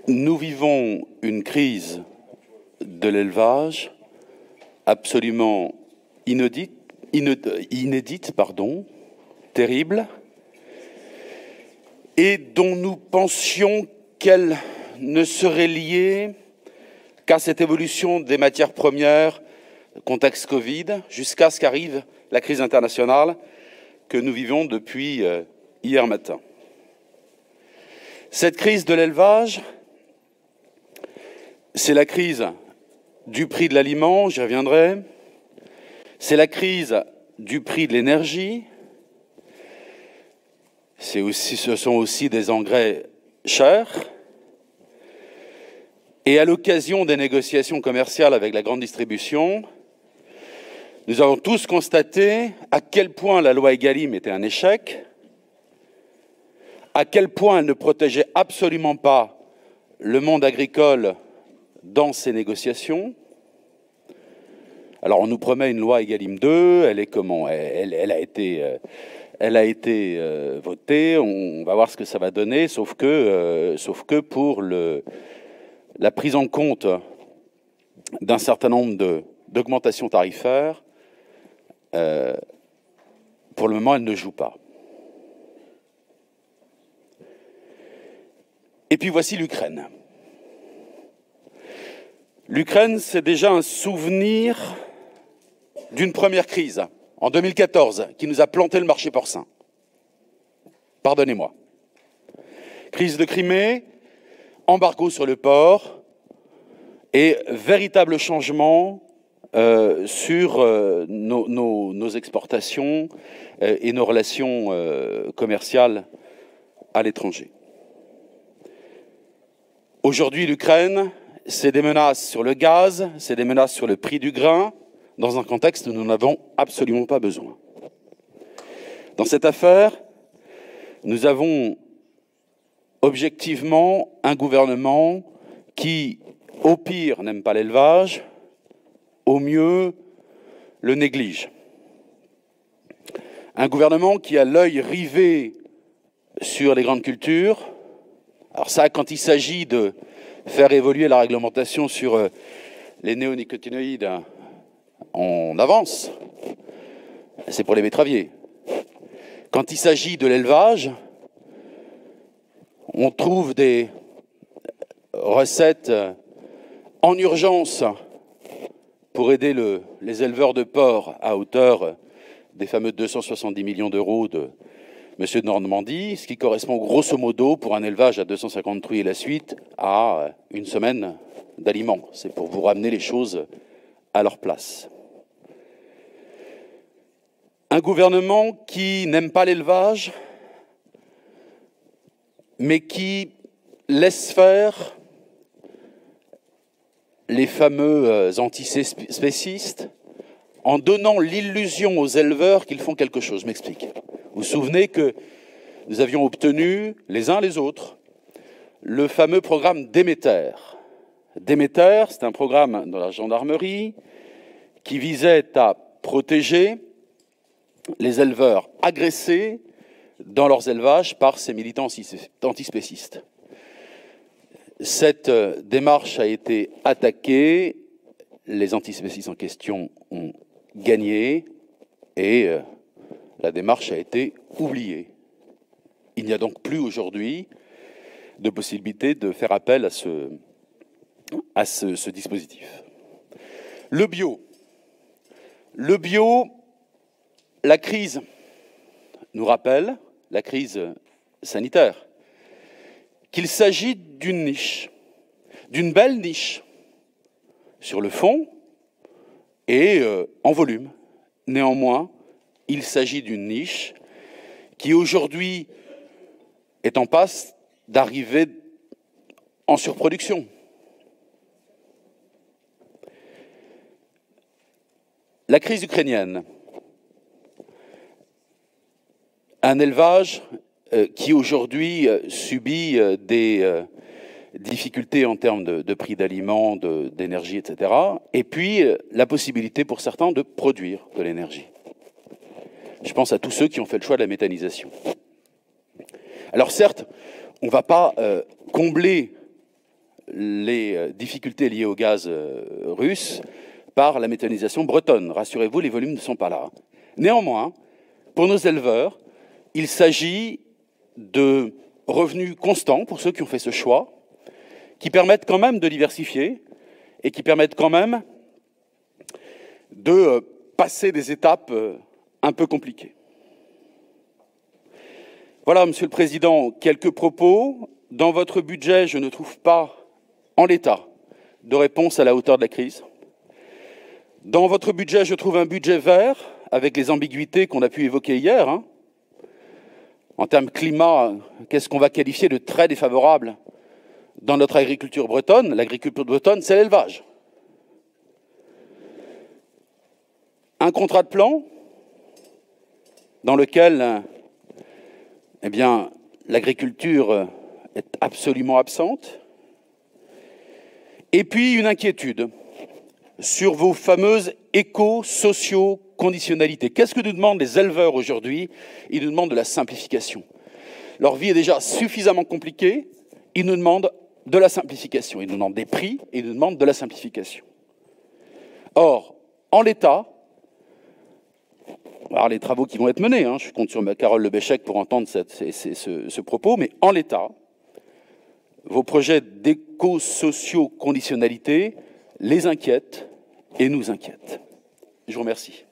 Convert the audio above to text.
Nous vivons une crise de l'élevage absolument inédite, terrible, et dont nous pensions qu'elle ne serait liée qu'à cette évolution des matières premières, contexte Covid, jusqu'à ce qu'arrive la crise internationale que nous vivons depuis hier matin. Cette crise de l'élevage, c'est la crise du prix de l'aliment, j'y reviendrai, c'est la crise du prix de l'énergie, ce sont aussi des engrais chers, et à l'occasion des négociations commerciales avec la grande distribution, nous avons tous constaté à quel point la loi Egalim était un échec, à quel point elle ne protégeait absolument pas le monde agricole dans ces négociations. Alors on nous promet une loi Egalim 2, elle est comment ? Elle a été votée, on va voir ce que ça va donner, sauf que pour la prise en compte d'un certain nombre d'augmentations tarifaires, pour le moment, elle ne joue pas. Et puis voici l'Ukraine. L'Ukraine, c'est déjà un souvenir d'une première crise, en 2014, qui nous a planté le marché porcin. Pardonnez-moi. Crise de Crimée, embargo sur le porc et véritable changement sur nos exportations et nos relations commerciales à l'étranger. Aujourd'hui, l'Ukraine, c'est des menaces sur le gaz, c'est des menaces sur le prix du grain, dans un contexte où nous n'avons absolument pas besoin. Dans cette affaire, nous avons objectivement un gouvernement qui, au pire, n'aime pas l'élevage, au mieux, le néglige. Un gouvernement qui a l'œil rivé sur les grandes cultures. Alors ça, quand il s'agit de faire évoluer la réglementation sur les néonicotinoïdes, on avance. C'est pour les betteraviers. Quand il s'agit de l'élevage, on trouve des recettes en urgence pour aider les éleveurs de porcs à hauteur des fameux 270 millions d'euros de M. de Normandie, ce qui correspond grosso modo pour un élevage à 250 truies et la suite à une semaine d'aliments. C'est pour vous ramener les choses à leur place. Un gouvernement qui n'aime pas l'élevage, mais qui laisse faire les fameux antispécistes en donnant l'illusion aux éleveurs qu'ils font quelque chose. Je m'explique. Vous vous souvenez que nous avions obtenu, les uns les autres, le fameux programme Déméter. Déméter, c'est un programme dans la gendarmerie qui visait à protéger les éleveurs agressés dans leurs élevages par ces militants antispécistes. Cette démarche a été attaquée, les antispécistes en question ont gagné et la démarche a été oubliée. Il n'y a donc plus aujourd'hui de possibilité de faire appel à ce dispositif. Le bio. Le bio, la crise nous rappelle, la crise sanitaire, qu'il s'agit d'une niche, d'une belle niche, sur le fond et en volume. Néanmoins, il s'agit d'une niche qui aujourd'hui est en passe d'arriver en surproduction. La crise ukrainienne, un élevage qui aujourd'hui subit des difficultés en termes de prix d'aliments, d'énergie, etc. Et puis la possibilité pour certains de produire de l'énergie. Je pense à tous ceux qui ont fait le choix de la méthanisation. Alors certes, on ne va pas combler les difficultés liées au gaz russe par la méthanisation bretonne. Rassurez-vous, les volumes ne sont pas là. Néanmoins, pour nos éleveurs, il s'agit de revenus constants pour ceux qui ont fait ce choix, qui permettent quand même de diversifier et qui permettent quand même de passer des étapes un peu compliquées. Voilà, Monsieur le Président, quelques propos. Dans votre budget, je ne trouve pas, en l'état, de réponse à la hauteur de la crise. Dans votre budget, je trouve un budget vert, avec les ambiguïtés qu'on a pu évoquer hier. En termes climat, qu'est-ce qu'on va qualifier de très défavorable dans notre agriculture bretonne? L'agriculture bretonne, c'est l'élevage. Un contrat de plan dans lequel eh bien, l'agriculture est absolument absente. Et puis une inquiétude sur vos fameuses éco-socio-conditionnalités. Qu'est-ce que nous demandent les éleveurs aujourd'hui? Ils nous demandent de la simplification. Leur vie est déjà suffisamment compliquée, ils nous demandent de la simplification. Ils nous demandent des prix et ils nous demandent de la simplification. Or, en l'état, alors les travaux qui vont être menés, je compte sur Carole Lebéchec pour entendre ce propos, mais en l'état, vos projets d'éco-socio-conditionnalité les inquiètent et nous inquiètent. Je vous remercie.